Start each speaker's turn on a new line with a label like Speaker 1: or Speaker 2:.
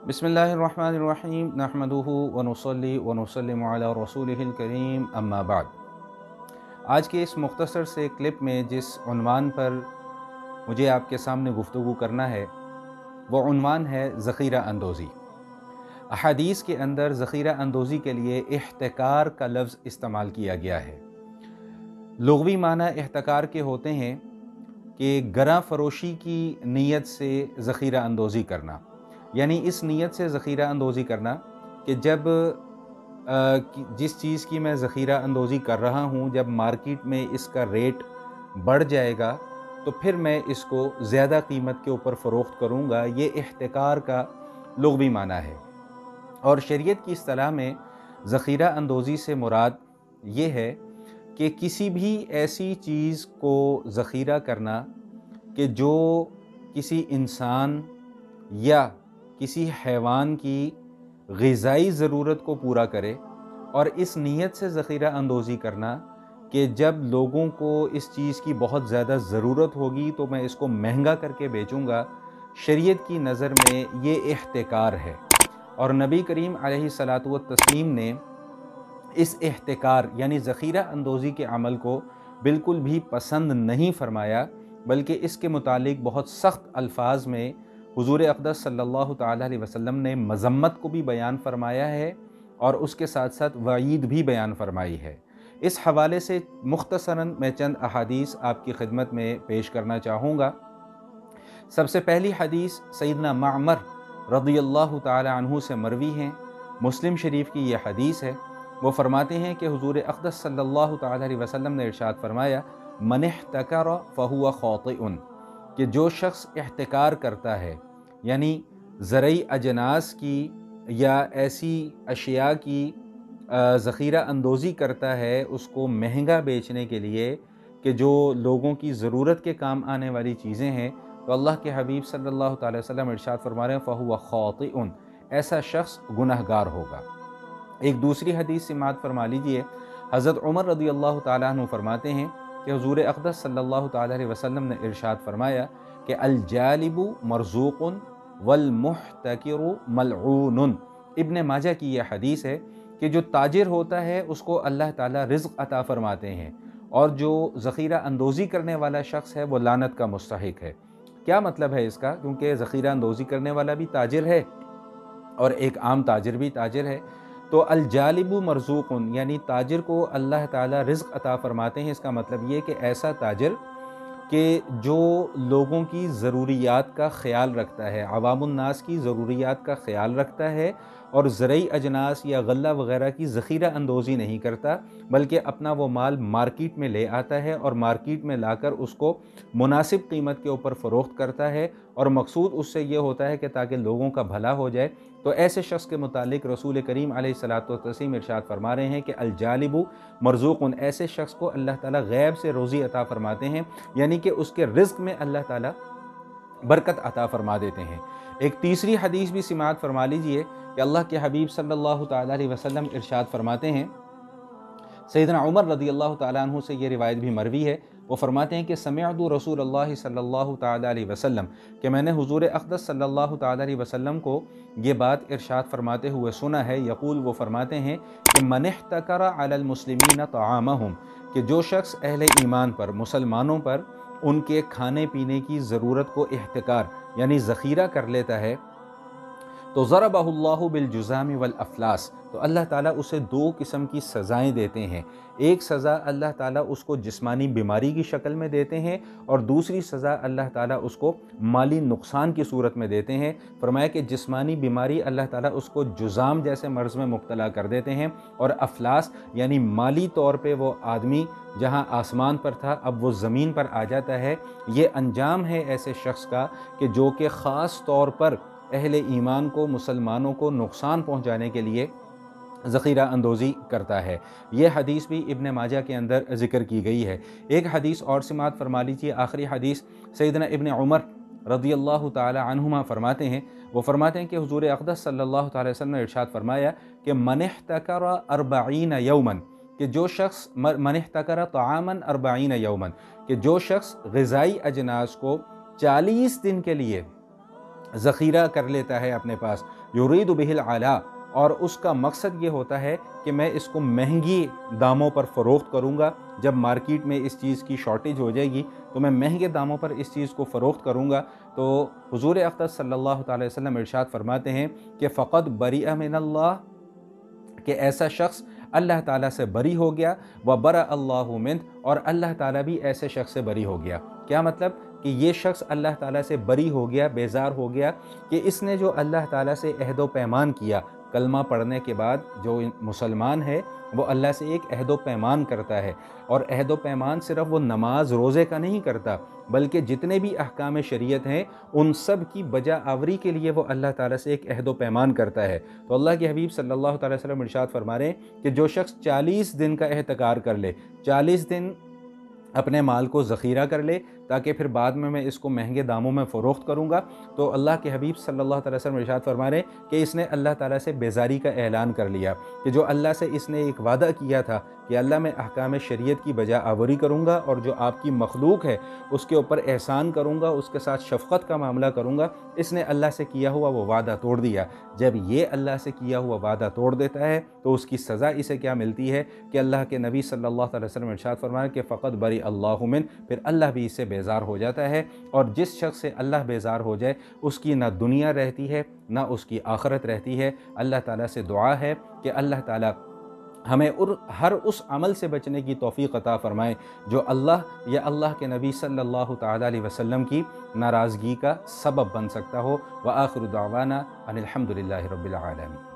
Speaker 1: बिस्मिल्लाहिर्रहमानिर्रहीम नहमदुहु व नुसल्ली व नुसल्लिमु अला रसूलिहिल करीम अम्मा बाद। आज के इस मुख्तसर से क्लिप में जिस उन्वान पर मुझे आपके सामने गुफ्तगू करना है वो उन्वान है ज़ख़ीरा अंदोज़ी। अहादीस के अंदर ज़ख़ीरा अंदोज़ी के लिए इह्तिकार का लफ्ज़ इस्तेमाल किया गया है। लुग़वी माना इह्तिकार के होते हैं कि गरा फ़रोशी की नीयत से ज़ख़ीरा अंदोज़ी करना, यानी इस नीयत से ज़ख़ीरा अंदोज़ी करना कि जब जिस चीज़ की मैं ज़ख़ीरा अंदोज़ी कर रहा हूँ, जब मार्केट में इसका रेट बढ़ जाएगा तो फिर मैं इसको ज़्यादा कीमत के ऊपर फ़रोख्त करूँगा। ये इह्तिकार का लुग़वी माना है। और शरीयत की इस्तिलाह में ज़ख़ीरा अंदोज़ी से मुराद ये है कि किसी भी ऐसी चीज़ को ज़ख़ीरा करना कि जो किसी इंसान या किसी हैवान की ग़िज़ाई ज़रूरत को पूरा करे, और इस नीयत से ज़ख़ीरा अंदोज़ी करना कि जब लोगों को इस चीज़ की बहुत ज़्यादा ज़रूरत होगी तो मैं इसको महंगा करके बेचूँगा। शरीयत की नज़र में ये इह्तिकार है और नबी करीम अलैहिस्सलातु व तस्लीम ने इस इह्तिकार यानी ज़ख़ीरा अंदोज़ी के अमल को बिल्कुल भी पसंद नहीं फरमाया, बल्कि इसके मुतालिक बहुत सख्त अल्फाज में हुज़ूर अक़दस सल्लल्लाहु तआला अलैहि वसल्लम ने मज़म्मत को भी बयान फरमाया है और उसके साथ साथ वईद भी बयान फरमाई है। इस हवाले से मुख्तसरन मैं चंद अहादीस आपकी खिदमत में पेश करना चाहूँगा। सबसे पहली हदीस सैयदना मामर रज़ियल्लाहु तआला अन्हु से मरवी हैं। मुस्लिम शरीफ की ये हदीस है। वो फरमाते हैं कि हुज़ूर अक़दस सल्लल्लाहु तआला अलैहि वसल्लम ने इरशाद फरमाया, मन इह्तकर फ़हुव ख़ातिउन, कि जो शख्स इह्तिकार करता है यानी ज़रई अजनास की या ऐसी अशिया की ज़ख़ीरा अंदोज़ी करता है उसको महंगा बेचने के लिए कि जो लोगों की ज़रूरत के काम आने वाली चीज़ें हैं, तो अल्लाह के हबीब सल्लल्लाहु अलैहि वसल्लम इरशाद फरमा रहे हैं फ़हुव ख़ातिउन, ऐसा शख्स गुनहगार होगा। एक दूसरी हदीस सिमात फरमा लीजिए। हज़रत उमर रज़ियल्लाहु ताला अन्हु फरमाते हैं कि हुज़ूर अक़दस सल्लल्लाहु ताला अलैहि वसल्लम ने इरशाद फरमाया कि अल जालिबु मरज़ूक़ुन वल मुहतकिरु मलऊनुन। इब्न माजा की यह हदीस है कि जो ताजिर होता है उसको अल्लाह ताला रिज़्क़ अता फरमाते हैं और जो ज़ख़ीरा अंदोज़ी करने वाला शख्स है वो लानत का मुस्तहिक है। क्या मतलब है इसका? क्योंकि ज़ख़ीरा अंदोज़ी करने वाला भी ताजिर है और एक आम ताजिर भी ताजिर है। तो अल जालिबु मरज़ूक़ुन यानी ताजिर को अल्लाह ताला रिज़्क़ अता फरमाते हैं। इसका मतलब ये कि ऐसा ताजिर कि जो लोगों की ज़रूरियात का ख़याल रखता है, अवामुन्नास की ज़रूरियात का ख़याल रखता है और ज़रई अजनास या गल्ला वग़ैरह की ज़ख़ीरा अंदोज़ी नहीं करता, बल्कि अपना वो माल मार्केट में ले आता है और मार्केट में लाकर उसको मुनासिब कीमत के ऊपर फ़रोख्त करता है और मकसूद उससे ये होता है कि ताकि लोगों का भला हो जाए। तो ऐसे शख्स के मुतालिक रसूल करीम अलैहिस्सलातु व तस्लीम इरशाद फरमा रहे हैं कि अल जालिबु मरज़ूक़ुन, ऐसे शख्स को अल्लाह ताला गैब से रोज़ी अता फरमाते हैं, यानी कि उसके रिज़्क़ में अल्लाह ताला बरकत अता फरमा देते हैं। एक तीसरी हदीस भी सिमात फरमा लीजिए कि अल्लाह के हबीब सल्लल्लाहु ताला अलैहि वसल्लम इरशाद फरमाते हैं, सैयदना उमर रज़ियल्लाहु ताला अन्हु से ये रिवायत भी मरवी है। वो फरमाते हैं कि समिअतु रसूलल्लाह सल्लल्लाहु ताला अलैहि वसल्लम, कि मैंने हुज़ूर अक़दस सल्लल्लाहु ताला अलैहि वसल्लम को ये बात इरशाद फरमाते हुए सुना है। यक़ूल, वो फरमाते हैं कि मन इह्तकरा अलल मुस्लिमीन तआमहुम, कि जो शख्स अहले ईमान पर, मुसलमानों पर उनके खाने पीने की ज़रूरत को इह्तिकार यानी ज़ख़ीरा कर लेता है, तो ज़रबहुल्लाहु बिलजुज़ामि वल अफ़लास, तो अल्लाह ताला उसे दो किस्म की सज़ाएँ देते हैं। एक सज़ा अल्लाह ताला उसको जिस्मानी बीमारी की शक्ल में देते हैं और दूसरी सज़ा अल्लाह ताला उसको माली नुकसान की सूरत में देते हैं। फरमाया कि जिस्मानी बीमारी अल्लाह ताला उसको जुज़ाम जैसे मर्ज़ में मुब्तला कर देते हैं और अफ़लास यानी माली तौर पे वो आदमी जहाँ आसमान पर था अब वो ज़मीन पर आ जाता है। ये अंजाम है ऐसे शख्स का कि जो कि ख़ास तौर पर अहले ईमान को, मुसलमानों को नुकसान पहुँचाने के लिए ज़ख़ीरा अंदोज़ी करता है। ये हदीस भी इब्न माजा के अंदर ज़िक्र की गई है। एक हदीस और सिमात फरमा लीजिए, आखिरी हदीस सैयदना इब्न उमर रज़ियल्लाहु ताला अन्हुमा फरमाते हैं। वो फरमाते हैं कि हुज़ूर अक़दस सल्लल्लाहु ताला अलैहि वसल्लम ने इरशाद फरमाया कि मन इह्तकरा अर्बईन यौमन, कि जो शख्स मन इह्तकरा तआमन अर्बईन यौमन, कि जो शख्स ग़िज़ाई अजनास को 40 दिन के लिए ذخیرہ کر لیتا ہے اپنے پاس، یرید بہ العلا، اور اس کا مقصد یہ ہوتا ہے کہ میں اس کو مہنگی داموں پر فروخت کروں گا۔ جب مارکیٹ میں اس چیز کی شارٹیج ہو جائے گی تو میں مہنگے داموں پر اس چیز کو فروخت کروں گا۔ تو حضور اقدس صلی اللہ تعالی وسلم ارشاد فرماتے ہیں کہ فقط بریء من اللہ، کہ ایسا شخص اللہ تعالیٰ سے بری ہو گیا، وبرأ اللہ منہ، اور اللہ تعالیٰ بھی ایسے شخص سے بری ہو گیا۔ کیا مطلب؟ کہ یہ شخص اللہ تعالیٰ سے بری ہو گیا، بیزار ہو گیا، کہ اس نے جو اللہ تعالیٰ سے عہد و پیمان کیا، کلمہ پڑھنے کے بعد جو مسلمان ہے وہ اللہ سے ایک عہد و پیمان کرتا ہے، اور عہد و پیمان صرف وہ نماز روزے کا نہیں کرتا، بلکہ جتنے بھی احکام شریعت ہیں ان سب کی بجا آوری کے لیے وہ اللہ تعالیٰ سے ایک عہد و پیمان کرتا ہے۔ تو اللہ کے حبیب صلی اللہ تعالی وسلم ارشاد فرما رہے ہیں کہ جو شخص 40 دن کا احتکار کر لے، 40 دن اپنے مال کو ذخیرہ کر لے تاکہ پھر بعد میں اس کو مہنگے داموں میں فروخت کروں گا، تو اللہ کے حبیب صلی اللہ علیہ وسلم ارشاد فرما رہے ہیں کہ اس نے اللہ تعالیٰ سے بیزاری کا اعلان کر لیا، کہ جو اللہ سے اس نے ایک وعدہ کیا تھا کہ اللہ میں احکام شریعت کی بجا آوری کروں گا اور جو آپ کی مخلوق ہے اس کے اوپر احسان کروں گا، اس کے ساتھ شفقت کا معاملہ کروں گا، اس نے اللہ سے کیا ہوا وہ وعدہ توڑ دیا۔ جب یہ اللہ سے کیا ہوا وعدہ توڑ دیتا ہے تو اس کی سزا اسے کیا ملتی ہے کہ اللہ کے نبی صلی اللہ علیہ وسلم ارشاد فرمایا کہ فقط بری اللہ من، پھر اللہ بھی اس سے بیزار ہو جاتا ہے، اور جس شخص سے اللہ بیزار ہو جائے اس کی نہ دنیا رہتی ہے نہ اس کی آخرت رہتی ہے۔ اللہ تعالیٰ سے دعا ہے کہ اللہ تعالیٰ ہمیں ہر اس عمل سے بچنے کی توفیق عطا فرمائے جو اللہ یا اللہ کے نبی صلی اللہ تعالی علیہ وسلم کی ناراضگی کا سبب بن سکتا ہو۔ وآخر دعوانا ان الحمد للہ رب العالمین۔